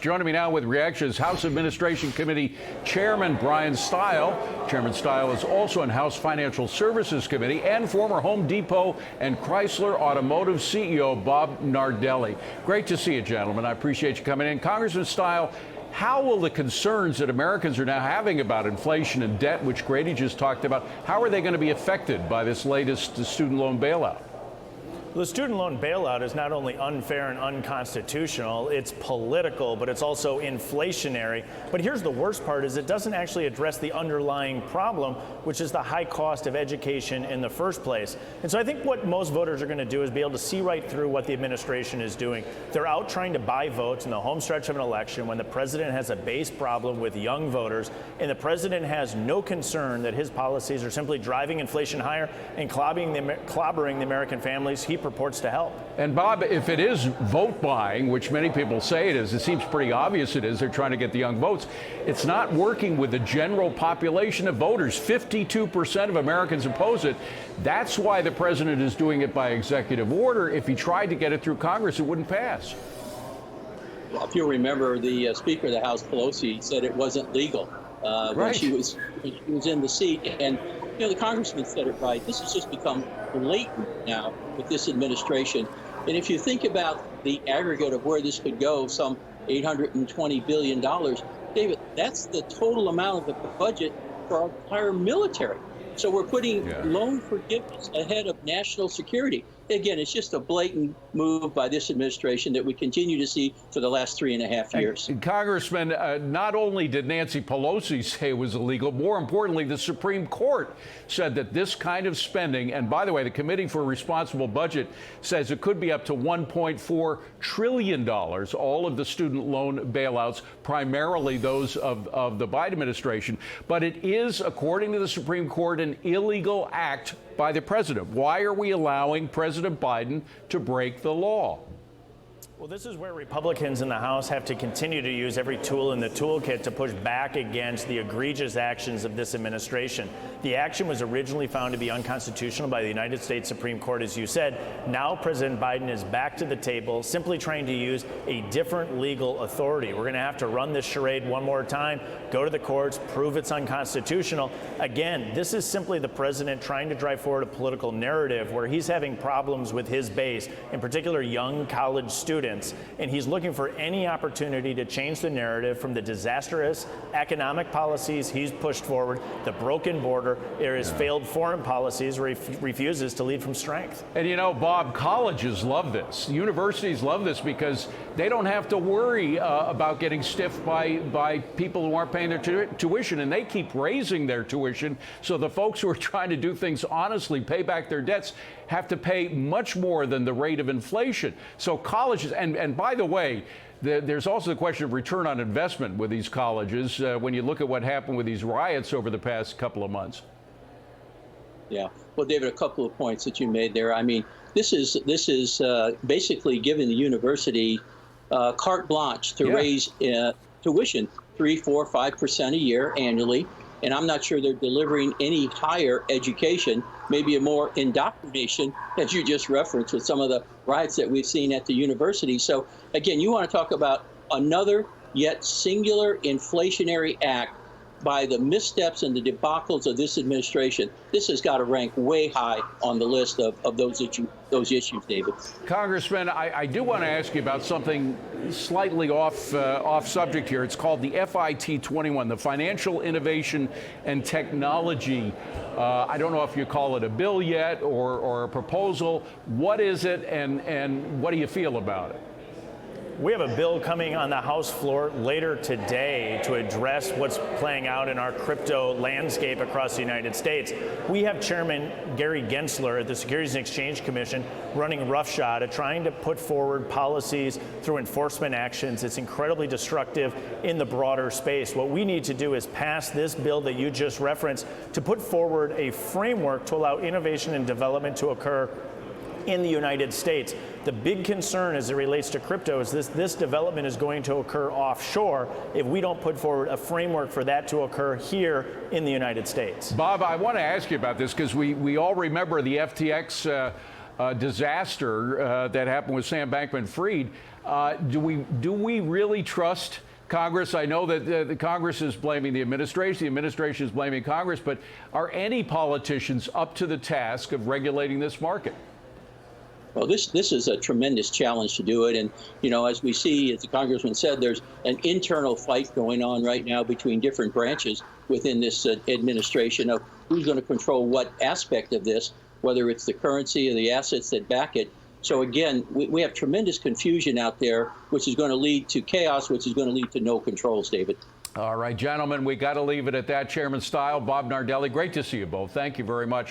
Joining me now with reactions, House Administration Committee Chairman Bryan Steil. Chairman Steil is also in House Financial Services Committee, and former Home Depot and Chrysler Automotive CEO Bob Nardelli. Great to see you, gentlemen. I appreciate you coming in. Congressman Steil, how will the concerns that Americans are now having about inflation and debt, which Grady just talked about, how are they going to be affected by this latest student loan bailout? The student loan bailout is not only unfair and unconstitutional, it's political, but it's also inflationary. But here's the worst part is it doesn't actually address the underlying problem, which is the high cost of education in the first place. And so I think what most voters are going to do is be able to see right through what the administration is doing. They're out trying to buy votes in the home stretch of an election when the president has a base problem with young voters, and the president has no concern that his policies are simply driving inflation higher and clobbering the American families he purports to help. And Bob, if it is vote buying, which many people say it is, it seems pretty obvious it is. They're trying to get the young votes. It's not working with the general population of voters. 52% of Americans oppose it. That's why the president is doing it by executive order. If he tried to get it through Congress, it wouldn't pass. Well, if you remember, the Speaker of the House, Pelosi, said it wasn't legal when she was in the seat. And you know, the congressman said it right. This has just become blatant now with this administration. And if you think about the aggregate of where this could go, some $820 billion, David, that's the total amount of the budget for our entire military. So we're putting loan forgiveness ahead of national security. Again, it's just a blatant move by this administration that we continue to see for the last 3.5 years. And Congressman, not only did Nancy Pelosi say it was illegal, more importantly, the Supreme Court said that this kind of spending, and by the way, the Committee for a Responsible Budget says it could be up to $1.4 trillion, all of the student loan bailouts, primarily those of the Biden administration. But it is, according to the Supreme Court, an illegal act by the president. Why are we allowing President Biden to break the law? Well, this is where Republicans in the House have to continue to use every tool in the toolkit to push back against the egregious actions of this administration. The action was originally found to be unconstitutional by the United States Supreme Court, as you said. Now President Biden is back to the table, simply trying to use a different legal authority. We're going to have to run this charade one more time, go to the courts, prove it's unconstitutional. Again, this is simply the president trying to drive forward a political narrative where he's having problems with his base, in particular young college students. And he's looking for any opportunity to change the narrative from the disastrous economic policies he's pushed forward, the broken border, or his failed foreign policies where he refuses to lead from strength. And you know, Bob, colleges love this. Universities love this because they don't have to worry about getting stiffed by people who aren't paying their tuition, and they keep raising their tuition. So the folks who are trying to do things honestly, pay back their debts, have to pay much more than the rate of inflation. So colleges, and by the way, there's also the question of return on investment with these colleges when you look at what happened with these riots over the past couple of months. Yeah. Well, David, a couple of points that you made there. I mean, this is basically giving the university carte blanche to raise tuition 3, 4, 5% a year annually. And I'm not sure they're delivering any higher education, maybe a more indoctrination, as you just referenced with some of the riots that we've seen at the university. So, again, you want to talk about another yet singular inflationary act by the missteps and the debacles of this administration. This has got to rank way high on the list of those issues, David. Congressman, I do want to ask you about something slightly off subject here. It's called the FIT 21, the Financial Innovation and Technology. I don't know if you call it a bill yet or a proposal. What is it, and what do you feel about it? We have a bill coming on the House floor later today to address what's playing out in our crypto landscape across the United States. We have Chairman Gary Gensler at the Securities and Exchange Commission running roughshod at trying to put forward policies through enforcement actions. It's incredibly destructive in the broader space. What we need to do is pass this bill that you just referenced to put forward a framework to allow innovation and development to occur in the United States. The big concern as it relates to crypto is this development is going to occur offshore if we don't put forward a framework for that to occur here in the United States. Bob, I want to ask you about this because we all remember the FTX disaster that happened with Sam Bankman-Fried. Do we really trust Congress? I know that the Congress is blaming the administration is blaming Congress, but are any politicians up to the task of regulating this market? Well, this is a tremendous challenge to do it. And, as we see, as the congressman said, there's an internal fight going on right now between different branches within this administration of who's going to control what aspect of this, whether it's the currency or the assets that back it. So, again, we have tremendous confusion out there, which is going to lead to chaos, which is going to lead to no controls, David. All right, gentlemen, we got to leave it at that. Chairman Steil, Bob Nardelli, great to see you both. Thank you very much.